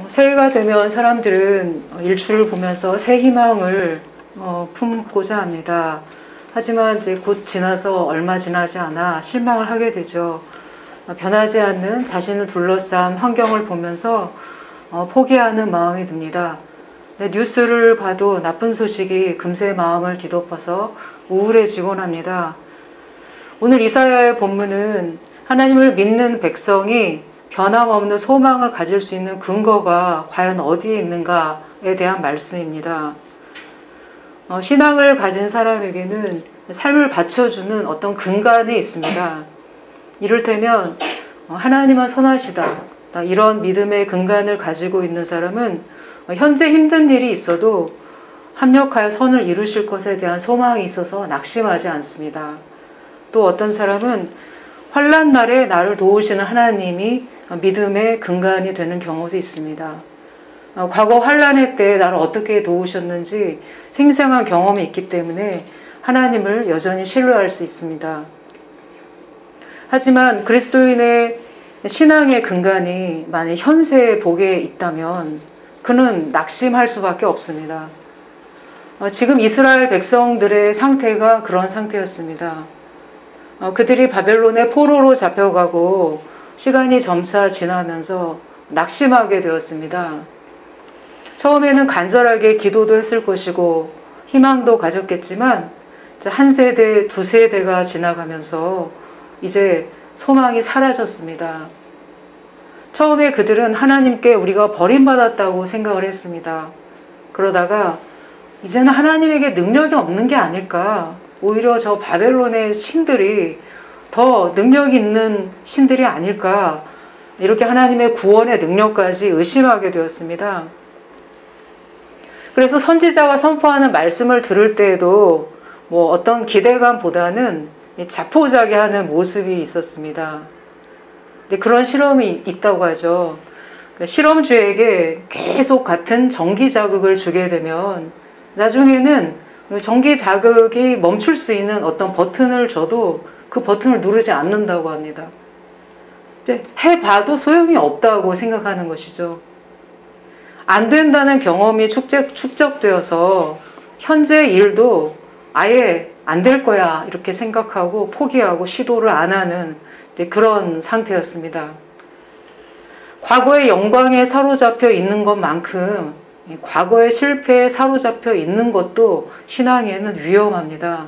새해가 되면 사람들은 일출을 보면서 새 희망을 품고자 합니다. 하지만 이제 곧 지나서 얼마 지나지 않아 실망을 하게 되죠. 변하지 않는 자신을 둘러싼 환경을 보면서 포기하는 마음이 듭니다. 뉴스를 봐도 나쁜 소식이 금세 마음을 뒤덮어서 우울해지곤 합니다. 오늘 이사야의 본문은 하나님을 믿는 백성이 변함없는 소망을 가질 수 있는 근거가 과연 어디에 있는가에 대한 말씀입니다. 신앙을 가진 사람에게는 삶을 받쳐주는 어떤 근간이 있습니다. 이를테면 하나님은 선하시다. 이런 믿음의 근간을 가지고 있는 사람은 현재 힘든 일이 있어도 합력하여 선을 이루실 것에 대한 소망이 있어서 낙심하지 않습니다. 또 어떤 사람은 환난 날에 나를 도우시는 하나님이 믿음의 근간이 되는 경우도 있습니다. 과거 환난의 때 나를 어떻게 도우셨는지 생생한 경험이 있기 때문에 하나님을 여전히 신뢰할 수 있습니다. 하지만 그리스도인의 신앙의 근간이 만약 현세의 복에 있다면 그는 낙심할 수밖에 없습니다. 지금 이스라엘 백성들의 상태가 그런 상태였습니다. 그들이 바벨론의 포로로 잡혀가고 시간이 점차 지나면서 낙심하게 되었습니다. 처음에는 간절하게 기도도 했을 것이고 희망도 가졌겠지만 한 세대, 두 세대가 지나가면서 이제 소망이 사라졌습니다. 처음에 그들은 하나님께 우리가 버림받았다고 생각을 했습니다. 그러다가 이제는 하나님에게 능력이 없는 게 아닐까, 오히려 저 바벨론의 신들이 더 능력 있는 신들이 아닐까, 이렇게 하나님의 구원의 능력까지 의심하게 되었습니다. 그래서 선지자가 선포하는 말씀을 들을 때에도 어떤 기대감보다는 자포자기하는 모습이 있었습니다. 그런 실험이 있다고 하죠. 실험주에게 계속 같은 전기 자극을 주게 되면 나중에는 전기 자극이 멈출 수 있는 어떤 버튼을 줘도 그 버튼을 누르지 않는다고 합니다. 해봐도 소용이 없다고 생각하는 것이죠. 안 된다는 경험이 축적되어서 현재 일도 아예 안 될 거야 이렇게 생각하고 포기하고 시도를 안 하는 그런 상태였습니다. 과거의 영광에 사로잡혀 있는 것만큼 과거의 실패에 사로잡혀 있는 것도 신앙에는 위험합니다.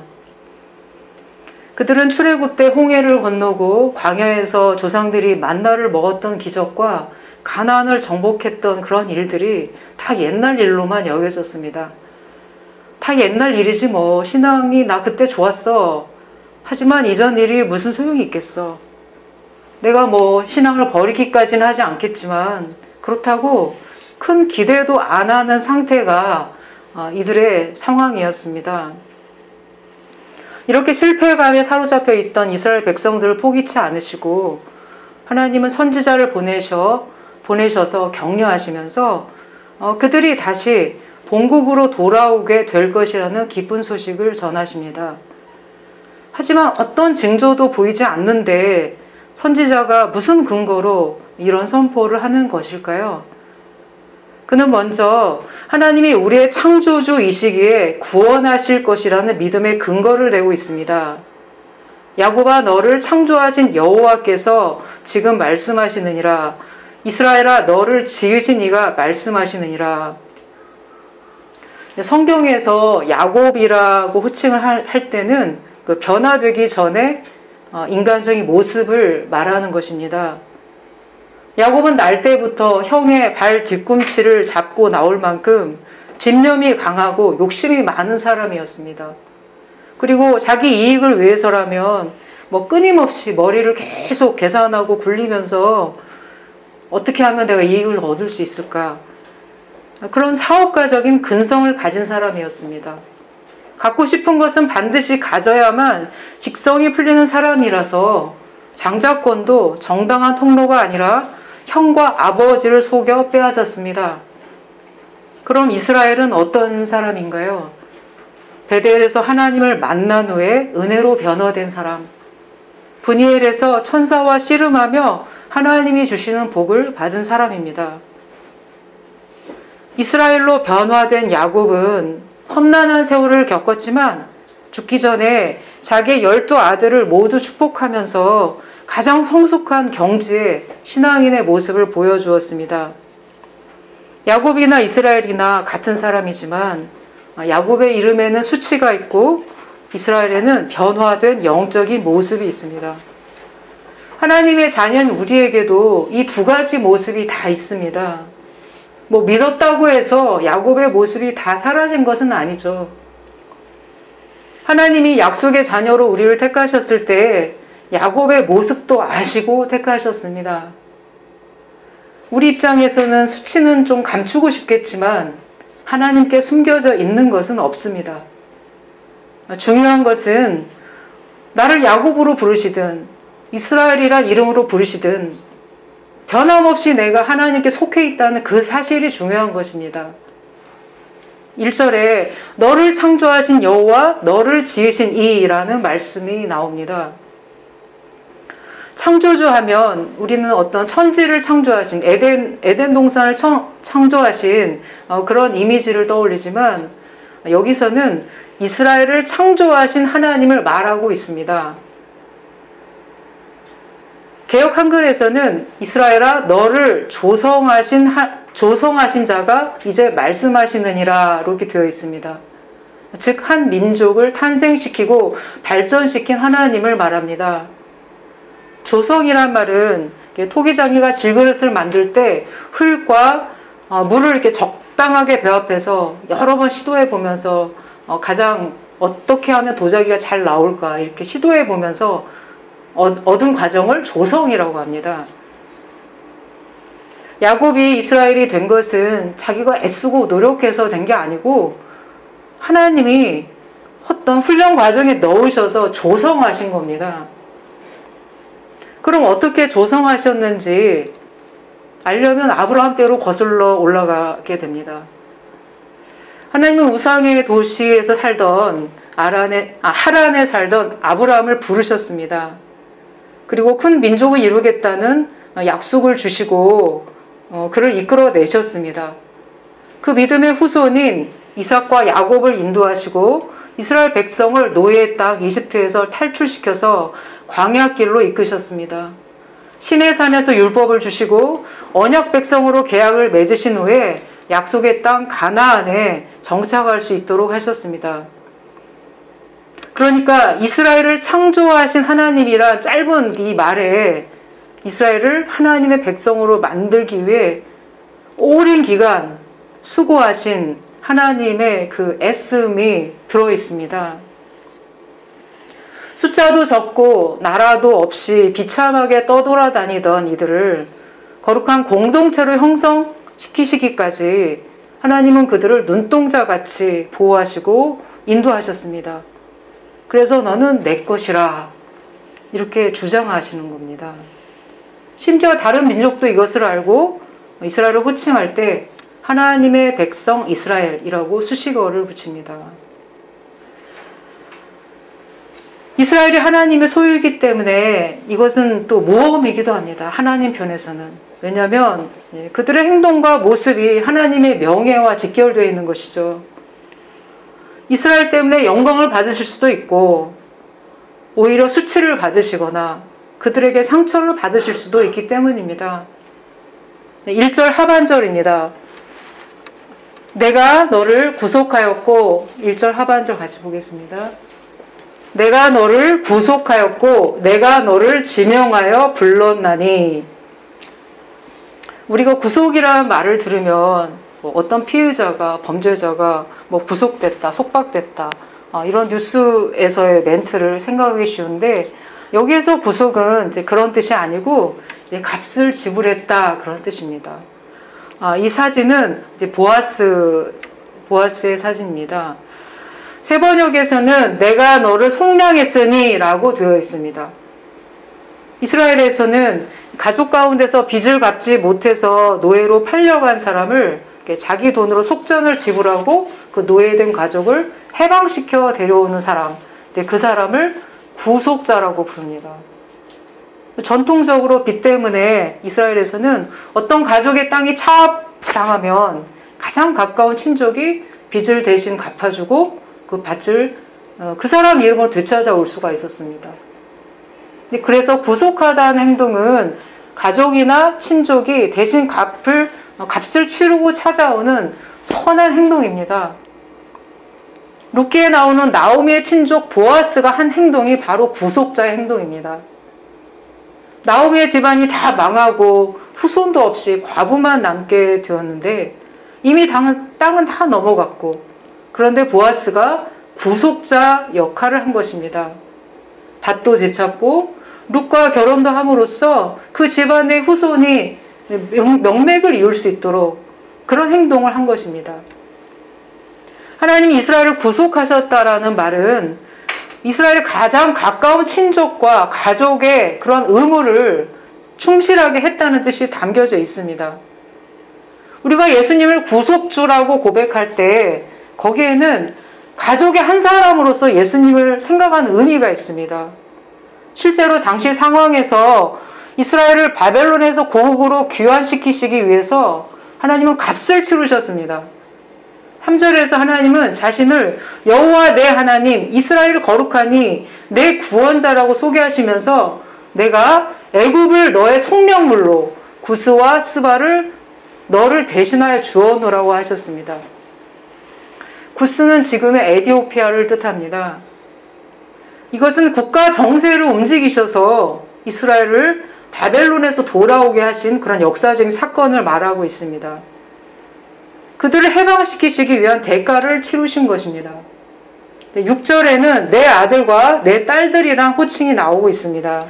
그들은 출애굽 때 홍해를 건너고 광야에서 조상들이 만나를 먹었던 기적과 가나안을 정복했던 그런 일들이 다 옛날 일로만 여겨졌습니다. 다 옛날 일이지 신앙이 나 그때 좋았어. 하지만 이전 일이 무슨 소용이 있겠어. 내가 신앙을 버리기까지는 하지 않겠지만 그렇다고 큰 기대도 안 하는 상태가 이들의 상황이었습니다. 이렇게 실패감에 사로잡혀 있던 이스라엘 백성들을 포기치 않으시고 하나님은 선지자를 보내셔서 격려하시면서 그들이 다시 본국으로 돌아오게 될 것이라는 기쁜 소식을 전하십니다. 하지만 어떤 징조도 보이지 않는데 선지자가 무슨 근거로 이런 선포를 하는 것일까요? 그는 먼저 하나님이 우리의 창조주이시기에 구원하실 것이라는 믿음의 근거를 내고 있습니다. 야곱아, 너를 창조하신 여호와께서 지금 말씀하시느니라. 이스라엘아, 너를 지으신 이가 말씀하시느니라. 성경에서 야곱이라고 호칭을 할 때는 그 변화되기 전에 인간적인 모습을 말하는 것입니다. 야곱은 날 때부터 형의 발 뒤꿈치를 잡고 나올 만큼 집념이 강하고 욕심이 많은 사람이었습니다. 그리고 자기 이익을 위해서라면 끊임없이 머리를 계속 계산하고 굴리면서 어떻게 하면 내가 이익을 얻을 수 있을까? 그런 사업가적인 근성을 가진 사람이었습니다. 갖고 싶은 것은 반드시 가져야만 직성이 풀리는 사람이라서 장자권도 정당한 통로가 아니라 형과 아버지를 속여 빼앗았습니다. 그럼 이스라엘은 어떤 사람인가요? 베델에서 하나님을 만난 후에 은혜로 변화된 사람, 브니엘에서 천사와 씨름하며 하나님이 주시는 복을 받은 사람입니다. 이스라엘로 변화된 야곱은 험난한 세월을 겪었지만 죽기 전에 자기의 12아들을 모두 축복하면서 가장 성숙한 경지의 신앙인의 모습을 보여주었습니다. 야곱이나 이스라엘이나 같은 사람이지만 야곱의 이름에는 수치가 있고 이스라엘에는 변화된 영적인 모습이 있습니다. 하나님의 자녀인 우리에게도 이 두 가지 모습이 다 있습니다. 믿었다고 해서 야곱의 모습이 다 사라진 것은 아니죠. 하나님이 약속의 자녀로 우리를 택하셨을 때 야곱의 모습도 아시고 택하셨습니다. 우리 입장에서는 수치는 좀 감추고 싶겠지만 하나님께 숨겨져 있는 것은 없습니다. 중요한 것은 나를 야곱으로 부르시든 이스라엘이란 이름으로 부르시든 변함없이 내가 하나님께 속해 있다는 그 사실이 중요한 것입니다. 1절에 너를 창조하신 여호와 너를 지으신 이라는 말씀이 나옵니다. 창조주 하면 우리는 어떤 천지를 창조하신 에덴 동산을 창조하신 그런 이미지를 떠올리지만 여기서는 이스라엘을 창조하신 하나님을 말하고 있습니다. 개역 한글에서는 이스라엘아 너를 조성하신 자가 이제 말씀하시느니라 이렇게 되어 있습니다. 즉 한 민족을 탄생시키고 발전시킨 하나님을 말합니다. 조성이란 말은 토기장이가 질그릇을 만들 때 흙과 물을 이렇게 적당하게 배합해서 여러 번 시도해 보면서 가장 어떻게 하면 도자기가 잘 나올까 이렇게 시도해 보면서 얻은 과정을 조성이라고 합니다. 야곱이 이스라엘이 된 것은 자기가 애쓰고 노력해서 된 게 아니고 하나님이 어떤 훈련 과정에 넣으셔서 조성하신 겁니다. 그럼 어떻게 조성하셨는지 알려면 아브라함 때로 거슬러 올라가게 됩니다. 하나님은 우상의 도시에서 살던 하란에 살던 아브라함을 부르셨습니다. 그리고 큰 민족을 이루겠다는 약속을 주시고 그를 이끌어내셨습니다. 그 믿음의 후손인 이삭과 야곱을 인도하시고 이스라엘 백성을 노예의 땅 이집트에서 탈출시켜서 광야길로 이끄셨습니다. 시내산에서 율법을 주시고 언약 백성으로 계약을 맺으신 후에 약속의 땅 가나안에 정착할 수 있도록 하셨습니다. 그러니까 이스라엘을 창조하신 하나님이란 짧은 이 말에 이스라엘을 하나님의 백성으로 만들기 위해 오랜 기간 수고하신 하나님의 그 애씀이 들어있습니다. 숫자도 적고 나라도 없이 비참하게 떠돌아다니던 이들을 거룩한 공동체로 형성시키시기까지 하나님은 그들을 눈동자같이 보호하시고 인도하셨습니다. 그래서 너는 내 것이라 이렇게 주장하시는 겁니다. 심지어 다른 민족도 이것을 알고 이스라엘을 호칭할 때 하나님의 백성 이스라엘이라고 수식어를 붙입니다. 이스라엘이 하나님의 소유이기 때문에 이것은 또 모험이기도 합니다. 하나님 편에서는. 왜냐하면 그들의 행동과 모습이 하나님의 명예와 직결되어 있는 것이죠. 이스라엘 때문에 영광을 받으실 수도 있고 오히려 수치를 받으시거나 그들에게 상처를 받으실 수도 있기 때문입니다. 1절 하반절입니다. 내가 너를 구속하였고 1절 하반절 같이 보겠습니다. 내가 너를 구속하였고 내가 너를 지명하여 불렀나니. 우리가 구속이라는 말을 들으면 어떤 피해자가 범죄자가 구속됐다 속박됐다 이런 뉴스에서의 멘트를 생각하기 쉬운데 여기에서 구속은 이제 그런 뜻이 아니고 값을 지불했다 그런 뜻입니다. 이 사진은 이제 보아스의 사진입니다. 세번역에서는 내가 너를 속량했으니 라고 되어 있습니다. 이스라엘에서는 가족 가운데서 빚을 갚지 못해서 노예로 팔려간 사람을 자기 돈으로 속전을 지불하고 그 노예된 가족을 해방시켜 데려오는 사람, 그 사람을 구속자라고 부릅니다. 전통적으로 빚 때문에 이스라엘에서는 어떤 가족의 땅이 차압당하면 가장 가까운 친족이 빚을 대신 갚아주고 그 밭을 그 사람 이름으로 되찾아올 수가 있었습니다. 그래서 구속하다는 행동은 가족이나 친족이 대신 값을 치르고 찾아오는 선한 행동입니다. 룻기에 나오는 나오미의 친족 보아스가 한 행동이 바로 구속자의 행동입니다. 나오미의 집안이 다 망하고 후손도 없이 과부만 남게 되었는데 이미 땅은 다 넘어갔고, 그런데 보아스가 구속자 역할을 한 것입니다. 밭도 되찾고 룻과 결혼도 함으로써 그 집안의 후손이 명맥을 이을 수 있도록 그런 행동을 한 것입니다. 하나님이 이스라엘을 구속하셨다라는 말은 이스라엘의 가장 가까운 친족과 가족의 그런 의무를 충실하게 했다는 뜻이 담겨져 있습니다. 우리가 예수님을 구속주라고 고백할 때 거기에는 가족의 한 사람으로서 예수님을 생각하는 의미가 있습니다. 실제로 당시 상황에서 이스라엘을 바벨론에서 고국으로 귀환시키시기 위해서 하나님은 값을 치르셨습니다. 3절에서 하나님은 자신을 여호와 내 하나님 이스라엘을 거룩하니 내 구원자라고 소개하시면서 내가 애굽을 너의 속량물로 구스와 스바를 너를 대신하여 주어노라고 하셨습니다. 구스는 지금의 에디오피아를 뜻합니다. 이것은 국가 정세를 움직이셔서 이스라엘을 바벨론에서 돌아오게 하신 그런 역사적인 사건을 말하고 있습니다. 그들을 해방시키시기 위한 대가를 치르신 것입니다. 6절에는 내 아들과 내 딸들이란 호칭이 나오고 있습니다.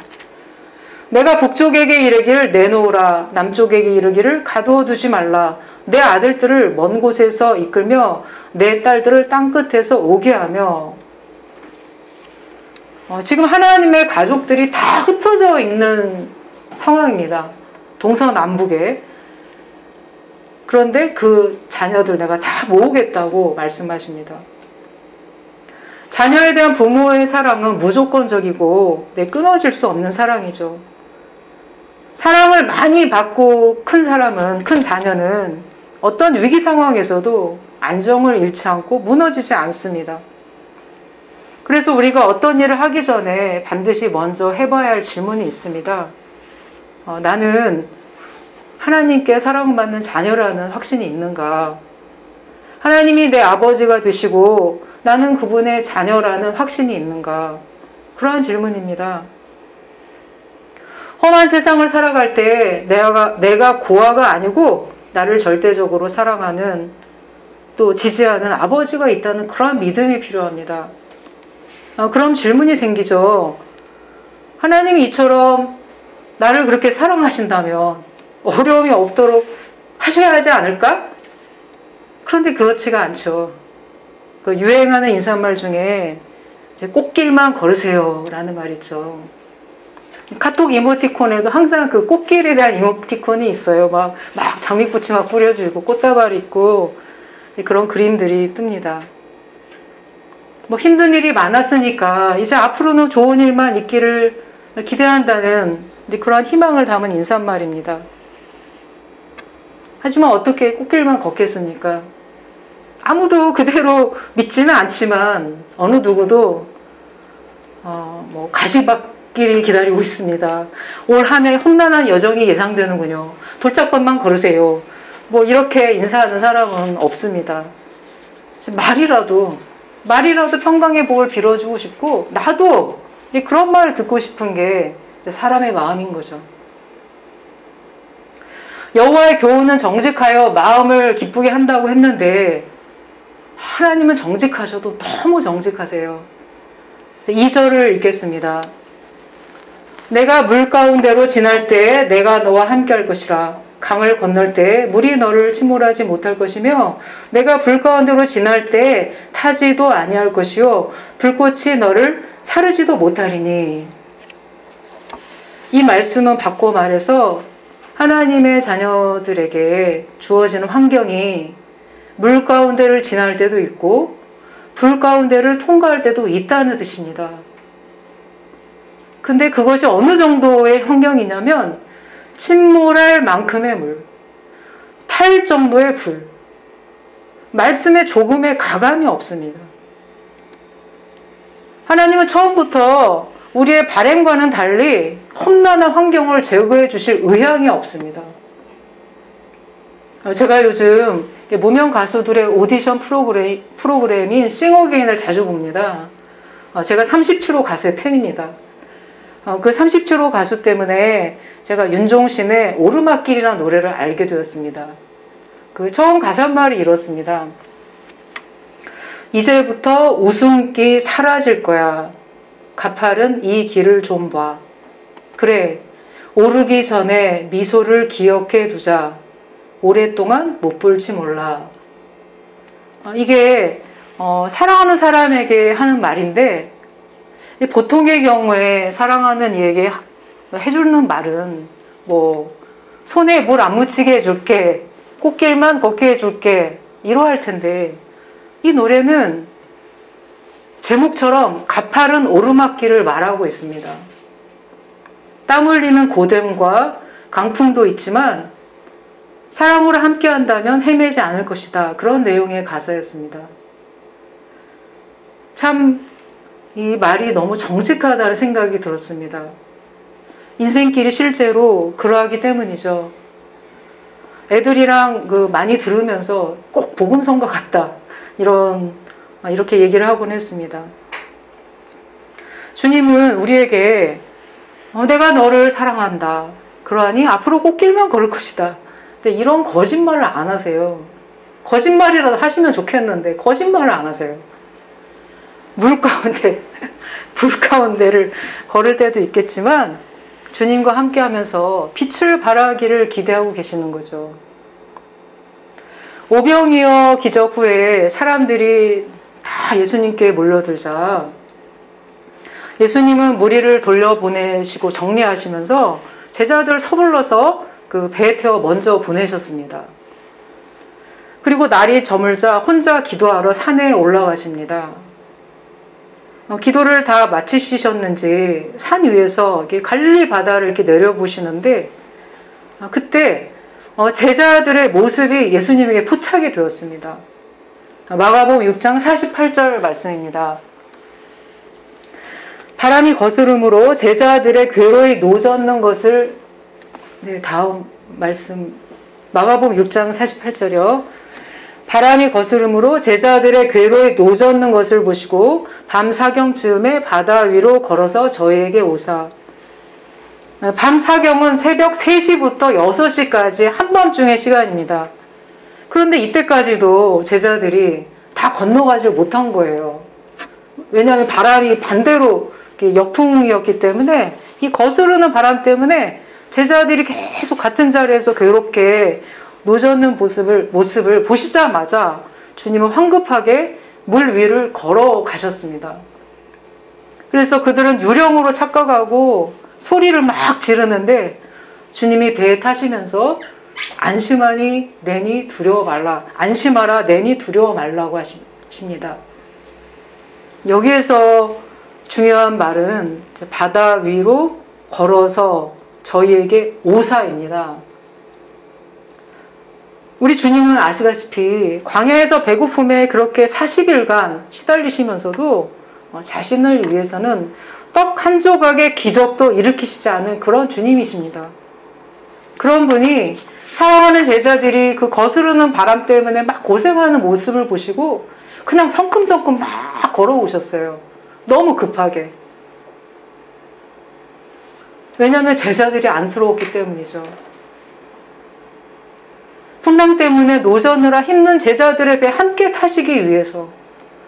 내가 북쪽에게 이르기를 내놓으라, 남쪽에게 이르기를 가두어 두지 말라. 내 아들들을 먼 곳에서 이끌며 내 딸들을 땅끝에서 오게 하며. 지금 하나님의 가족들이 다 흩어져 있는 상황입니다. 동서남북에. 그런데 그 자녀들 내가 다 모으겠다고 말씀하십니다. 자녀에 대한 부모의 사랑은 무조건적이고 끊어질 수 없는 사랑이죠. 사랑을 많이 받고 큰 사람은, 큰 자녀는 어떤 위기 상황에서도 안정을 잃지 않고 무너지지 않습니다. 그래서 우리가 어떤 일을 하기 전에 반드시 먼저 해봐야 할 질문이 있습니다. 나는 하나님께 사랑받는 자녀라는 확신이 있는가? 하나님이 내 아버지가 되시고 나는 그분의 자녀라는 확신이 있는가? 그러한 질문입니다. 험한 세상을 살아갈 때 내가 고아가 아니고 나를 절대적으로 사랑하는, 또 지지하는 아버지가 있다는 그런 믿음이 필요합니다. 그럼 질문이 생기죠. 하나님이 이처럼 나를 그렇게 사랑하신다면 어려움이 없도록 하셔야 하지 않을까? 그런데 그렇지가 않죠. 그 유행하는 인사말 중에 이제 꽃길만 걸으세요 라는 말 있죠. 카톡 이모티콘에도 항상 그 꽃길에 대한 이모티콘이 있어요. 막 장미꽃이 막 뿌려지고 꽃다발 있고 그런 그림들이 뜹니다. 힘든 일이 많았으니까 이제 앞으로는 좋은 일만 있기를 기대한다는 그러한 희망을 담은 인사말입니다. 하지만 어떻게 꽃길만 걷겠습니까? 아무도 그대로 믿지는 않지만 어느 누구도 가시밭길이 기다리고 있습니다. 올 한 해 험난한 여정이 예상되는군요. 돌짝밭만 걸으세요. 이렇게 인사하는 사람은 없습니다. 말이라도 평강의 복을 빌어주고 싶고, 나도 이제 그런 말을 듣고 싶은 게 사람의 마음인 거죠. 여호와의 교훈은 정직하여 마음을 기쁘게 한다고 했는데 하나님은 정직하셔도 너무 정직하세요. 2절을 읽겠습니다. 내가 물 가운데로 지날 때 내가 너와 함께 할 것이라. 강을 건널 때 물이 너를 침몰하지 못할 것이며 내가 불 가운데로 지날 때 타지도 아니할 것이요 불꽃이 너를 사르지도 못하리니. 이 말씀은 바꿔 말해서 하나님의 자녀들에게 주어지는 환경이 물 가운데를 지날 때도 있고 불 가운데를 통과할 때도 있다는 뜻입니다. 근데 그것이 어느 정도의 환경이냐면 침몰할 만큼의 물, 탈 정도의 불, 말씀에 조금의 가감이 없습니다. 하나님은 처음부터 우리의 바램과는 달리 험난한 환경을 제거해 주실 의향이 없습니다. 제가 요즘 무명 가수들의 오디션 프로그램인 싱어게인을 자주 봅니다. 제가 37호 가수의 팬입니다. 그 37호 가수 때문에 제가 윤종신의 오르막길이라는 노래를 알게 되었습니다. 그 처음 가사말이 이렇습니다. 이제부터 웃음기 사라질 거야. 가파른 이 길을 좀 봐. 그래, 오르기 전에 미소를 기억해 두자. 오랫동안 못 볼지 몰라. 이게 사랑하는 사람에게 하는 말인데, 보통의 경우에 사랑하는 이에게 해주는 말은 뭐 손에 물 안 묻히게 해줄게, 꽃길만 걷게 해줄게, 이러할 텐데, 이 노래는 제목처럼 가파른 오르막길을 말하고 있습니다. 땀 흘리는 고됨과 강풍도 있지만 사랑으로 함께한다면 헤매지 않을 것이다. 그런 내용의 가사였습니다. 참 이 말이 너무 정직하다는 생각이 들었습니다. 인생길이 실제로 그러하기 때문이죠. 애들이랑 많이 들으면서 꼭 복음성가 같다. 이렇게 얘기를 하곤 했습니다. 주님은 우리에게 내가 너를 사랑한다. 그러하니 앞으로 꽃길만 걸을 것이다. 근데 이런 거짓말을 안 하세요. 거짓말이라도 하시면 좋겠는데 거짓말을 안 하세요. 물 가운데를 걸을 때도 있겠지만 주님과 함께 하면서 빛을 발하기를 기대하고 계시는 거죠. 오병이어 기적 후에 사람들이 다 예수님께 몰려들자 예수님은 무리를 돌려보내시고 정리하시면서 제자들 서둘러서 그 배에 태워 먼저 보내셨습니다. 그리고 날이 저물자 혼자 기도하러 산에 올라가십니다. 기도를 다 마치셨는지 산 위에서 갈릴리 바다를 이렇게 내려보시는데 그때 제자들의 모습이 예수님에게 포착이 되었습니다. 마가복음 6장 48절 말씀입니다. 바람이 거스름으로 제자들의 궤로에 노젓는 것을 다음 말씀 마가복음 6장 48절이요. 바람이 거스름으로 제자들의 궤로에 노젓는 것을 보시고 밤 사경쯤에 바다 위로 걸어서 저희에게 오사. 밤 사경은 새벽 3시부터 6시까지 한밤중의 시간입니다. 그런데 이때까지도 제자들이 다 건너가지 못한 거예요. 왜냐하면 바람이 반대로 역풍이었기 때문에 이 거스르는 바람 때문에 제자들이 계속 같은 자리에서 괴롭게 노젓는 모습을 보시자마자 주님은 황급하게 물 위를 걸어가셨습니다. 그래서 그들은 유령으로 착각하고 소리를 막 지르는데 주님이 배에 타시면서 안심하라 내니 두려워 말라고 하십니다. 여기에서 중요한 말은 바다 위로 걸어서 저희에게 오사입니다. 우리 주님은 아시다시피 광야에서 배고픔에 그렇게 40일간 시달리시면서도 자신을 위해서는 떡 한 조각의 기적도 일으키시지 않은 그런 주님이십니다. 그런 분이 사랑하는 제자들이 그 거스르는 바람 때문에 막 고생하는 모습을 보시고 그냥 성큼성큼 막 걸어오셨어요. 너무 급하게. 왜냐하면 제자들이 안쓰러웠기 때문이죠. 풍랑 때문에 노젓느라 힘든 제자들의 배 함께 타시기 위해서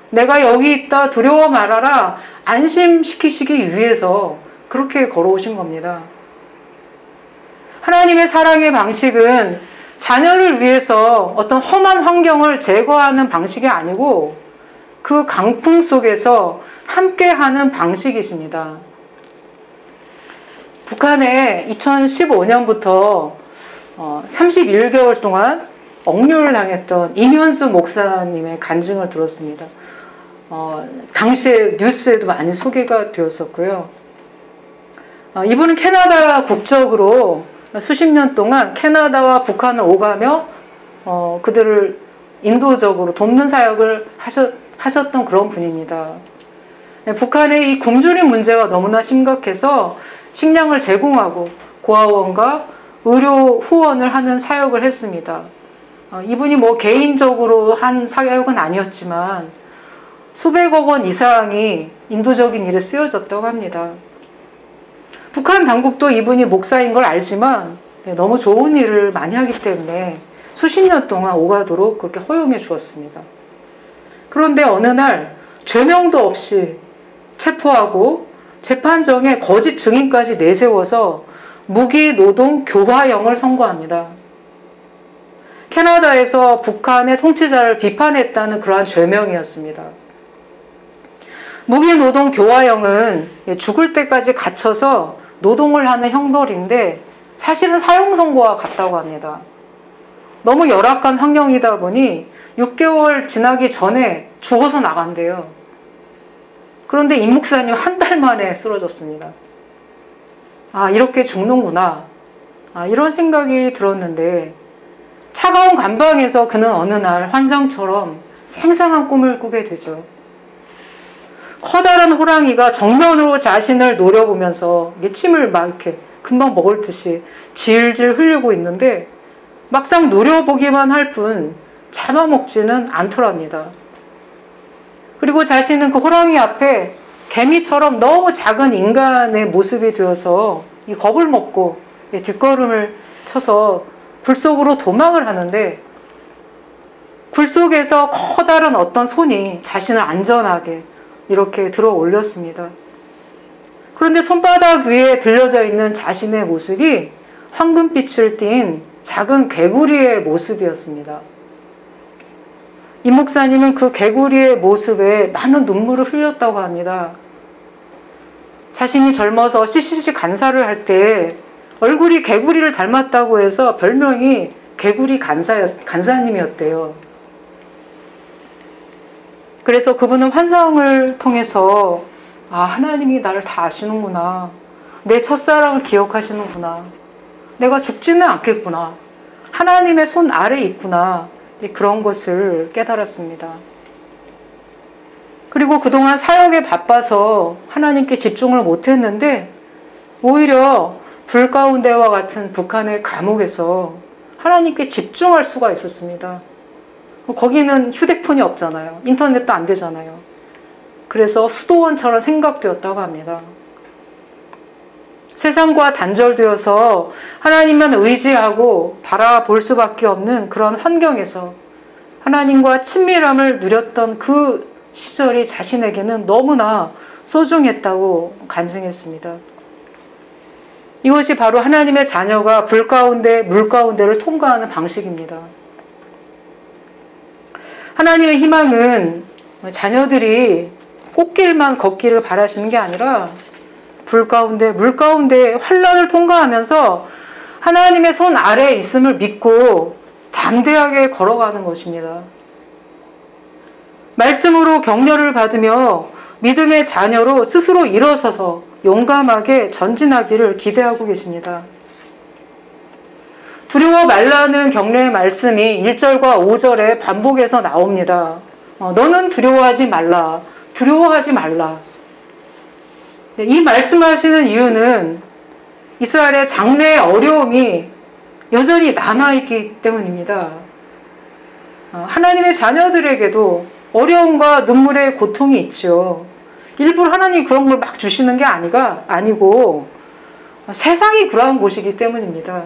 내가 여기 있다 두려워 말아라 안심시키시기 위해서 그렇게 걸어오신 겁니다. 하나님의 사랑의 방식은 자녀를 위해서 어떤 험한 환경을 제거하는 방식이 아니고 그 강풍 속에서 함께하는 방식이십니다. 북한에 2015년부터 31개월 동안 억류를 당했던 임현수 목사님의 간증을 들었습니다. 당시에 뉴스에도 많이 소개가 되었었고요. 이분은 캐나다 국적으로 수십 년 동안 캐나다와 북한을 오가며 그들을 인도적으로 돕는 사역을 하셨던 그런 분입니다. 북한의 이 굶주림 문제가 너무나 심각해서 식량을 제공하고 고아원과 의료 후원을 하는 사역을 했습니다. 이분이 뭐 개인적으로 한 사역은 아니었지만 수백억 원 이상이 인도적인 일에 쓰여졌다고 합니다. 북한 당국도 이분이 목사인 걸 알지만 너무 좋은 일을 많이 하기 때문에 수십 년 동안 오가도록 그렇게 허용해 주었습니다. 그런데 어느 날 죄명도 없이 체포하고 재판정에 거짓 증인까지 내세워서 무기노동 교화형을 선고합니다. 캐나다에서 북한의 통치자를 비판했다는 그러한 죄명이었습니다. 무기노동 교화형은 죽을 때까지 갇혀서 노동을 하는 형벌인데 사실은 사형선고와 같다고 합니다. 너무 열악한 환경이다 보니 6개월 지나기 전에 죽어서 나간대요. 그런데 임 목사님 한 달 만에 쓰러졌습니다. 아, 이렇게 죽는구나. 이런 생각이 들었는데 차가운 감방에서 그는 어느 날 환상처럼 생생한 꿈을 꾸게 되죠. 커다란 호랑이가 정면으로 자신을 노려보면서 침을 막 이렇게 금방 먹을 듯이 질질 흘리고 있는데 막상 노려보기만 할 뿐 잡아먹지는 않더랍니다. 그리고 자신은 그 호랑이 앞에 개미처럼 너무 작은 인간의 모습이 되어서 이 겁을 먹고 뒷걸음을 쳐서 굴 속으로 도망을 하는데 굴 속에서 커다란 어떤 손이 자신을 안전하게 이렇게 들어 올렸습니다. 그런데 손바닥 위에 들려져 있는 자신의 모습이 황금빛을 띤 작은 개구리의 모습이었습니다. 이 목사님은 그 개구리의 모습에 많은 눈물을 흘렸다고 합니다. 자신이 젊어서 CCC 간사를 할 때 얼굴이 개구리를 닮았다고 해서 별명이 개구리 간사님이었대요. 그래서 그분은 환상을 통해서 하나님이 나를 다 아시는구나. 내 첫사랑을 기억하시는구나. 내가 죽지는 않겠구나. 하나님의 손 아래에 있구나. 그런 것을 깨달았습니다. 그리고 그동안 사역에 바빠서 하나님께 집중을 못했는데 오히려 불 가운데와 같은 북한의 감옥에서 하나님께 집중할 수가 있었습니다. 거기는 휴대폰이 없잖아요. 인터넷도 안 되잖아요. 그래서 수도원처럼 생각되었다고 합니다. 세상과 단절되어서 하나님만 의지하고 바라볼 수밖에 없는 그런 환경에서 하나님과 친밀함을 누렸던 그 시절이 자신에게는 너무나 소중했다고 간증했습니다. 이것이 바로 하나님의 자녀가 불 가운데, 물 가운데를 통과하는 방식입니다. 하나님의 희망은 자녀들이 꽃길만 걷기를 바라시는 게 아니라 불 가운데, 물 가운데 환란을 통과하면서 하나님의 손 아래에 있음을 믿고 담대하게 걸어가는 것입니다. 말씀으로 격려를 받으며 믿음의 자녀로 스스로 일어서서 용감하게 전진하기를 기대하고 계십니다. 두려워 말라는 격려의 말씀이 1절과 5절에 반복해서 나옵니다. 너는 두려워하지 말라. 두려워하지 말라. 이 말씀하시는 이유는 이스라엘의 장래의 어려움이 여전히 남아있기 때문입니다. 하나님의 자녀들에게도 어려움과 눈물의 고통이 있죠. 일부러 하나님이 그런 걸 막 주시는 게 아니고 세상이 그러한 곳이기 때문입니다.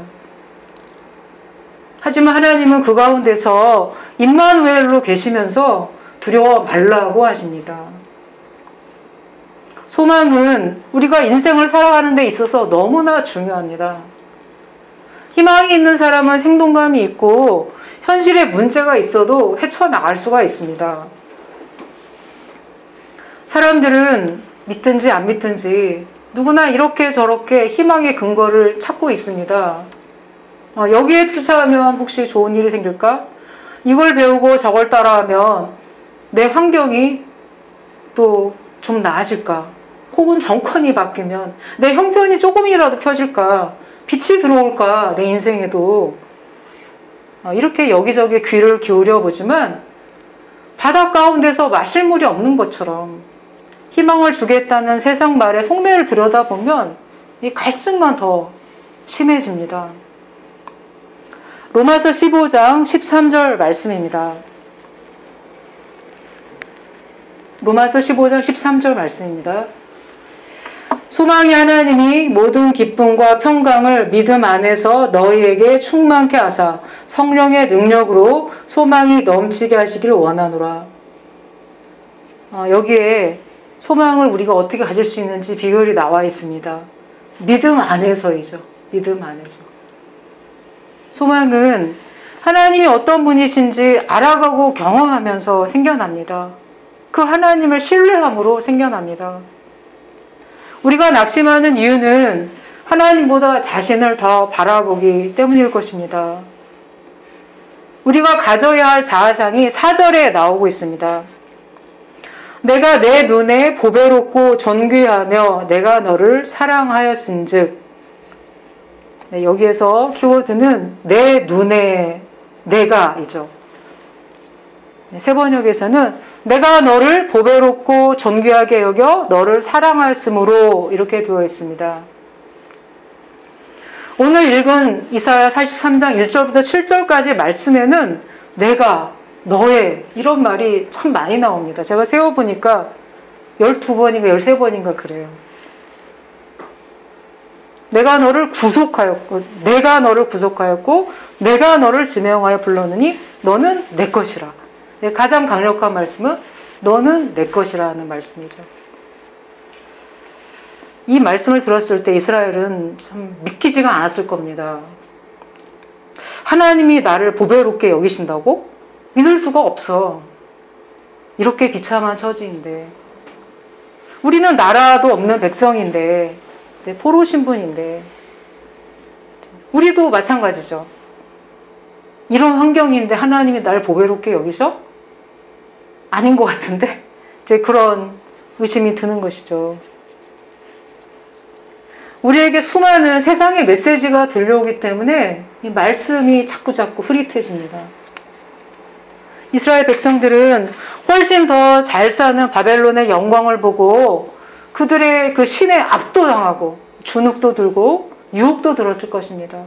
하지만 하나님은 그 가운데서 임마누엘로 계시면서 두려워 말라고 하십니다. 소망은 우리가 인생을 살아가는 데 있어서 너무나 중요합니다. 희망이 있는 사람은 생동감이 있고 현실에 문제가 있어도 헤쳐나갈 수가 있습니다. 사람들은 믿든지 안 믿든지 누구나 이렇게 저렇게 희망의 근거를 찾고 있습니다. 여기에 투자하면 혹시 좋은 일이 생길까? 이걸 배우고 저걸 따라하면 내 환경이 또 좀 나아질까? 혹은 정권이 바뀌면 내 형편이 조금이라도 펴질까? 빛이 들어올까? 내 인생에도. 이렇게 여기저기 귀를 기울여 보지만 바다 가운데서 마실 물이 없는 것처럼 희망을 주겠다는 세상 말의 속내를 들여다보면 이 갈증만 더 심해집니다. 로마서 15장 13절 말씀입니다. 로마서 15장 13절 말씀입니다. 소망이 하나님이 모든 기쁨과 평강을 믿음 안에서 너희에게 충만케 하사 성령의 능력으로 소망이 넘치게 하시길 원하노라. 여기에 소망을 우리가 어떻게 가질 수 있는지 비결이 나와 있습니다. 믿음 안에서이죠. 믿음 안에서. 소망은 하나님이 어떤 분이신지 알아가고 경험하면서 생겨납니다. 그 하나님을 신뢰함으로 생겨납니다. 우리가 낙심하는 이유는 하나님보다 자신을 더 바라보기 때문일 것입니다. 우리가 가져야 할 자아상이 4절에 나오고 있습니다. 내가 내 눈에 보배롭고 존귀하며 내가 너를 사랑하였은즉. 네, 여기에서 키워드는 내 눈에 내가이죠. 네, 세번역에서는 내가 너를 보배롭고 존귀하게 여겨 너를 사랑하였으므로 이렇게 되어 있습니다. 오늘 읽은 이사야 43장 1절부터 7절까지 말씀에는 내가, 너의 이런 말이 참 많이 나옵니다. 제가 세어보니까 12번인가 13번인가 그래요. 내가 너를 구속하였고 내가 너를 지명하여 불렀느니 너는 내 것이라. 가장 강력한 말씀은 너는 내 것이라는 말씀이죠. 이 말씀을 들었을 때 이스라엘은 참 믿기지가 않았을 겁니다. 하나님이 나를 보배롭게 여기신다고? 믿을 수가 없어. 이렇게 비참한 처지인데, 우리는 나라도 없는 백성인데, 포로 신분인데, 우리도 마찬가지죠. 이런 환경인데 하나님이 날 보배롭게 여기셔? 아닌 것 같은데? 이제 그런 의심이 드는 것이죠. 우리에게 수많은 세상의 메시지가 들려오기 때문에 이 말씀이 자꾸자꾸 흐릿해집니다. 이스라엘 백성들은 훨씬 더 잘 사는 바벨론의 영광을 보고 그들의 그 신에 압도당하고 주눅도 들고 유혹도 들었을 것입니다.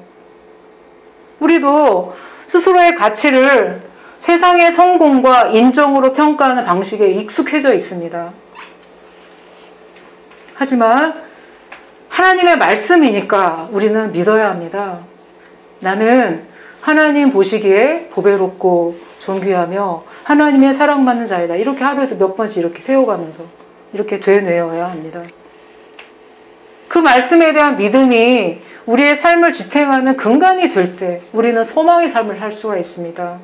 우리도 스스로의 가치를 세상의 성공과 인정으로 평가하는 방식에 익숙해져 있습니다. 하지만 하나님의 말씀이니까 우리는 믿어야 합니다. 나는 하나님 보시기에 보배롭고 존귀하며 하나님의 사랑받는 자이다. 이렇게 하루에도 몇 번씩 이렇게 세워가면서 이렇게 되뇌어야 합니다. 그 말씀에 대한 믿음이 우리의 삶을 지탱하는 근간이 될 때 우리는 소망의 삶을 살 수가 있습니다.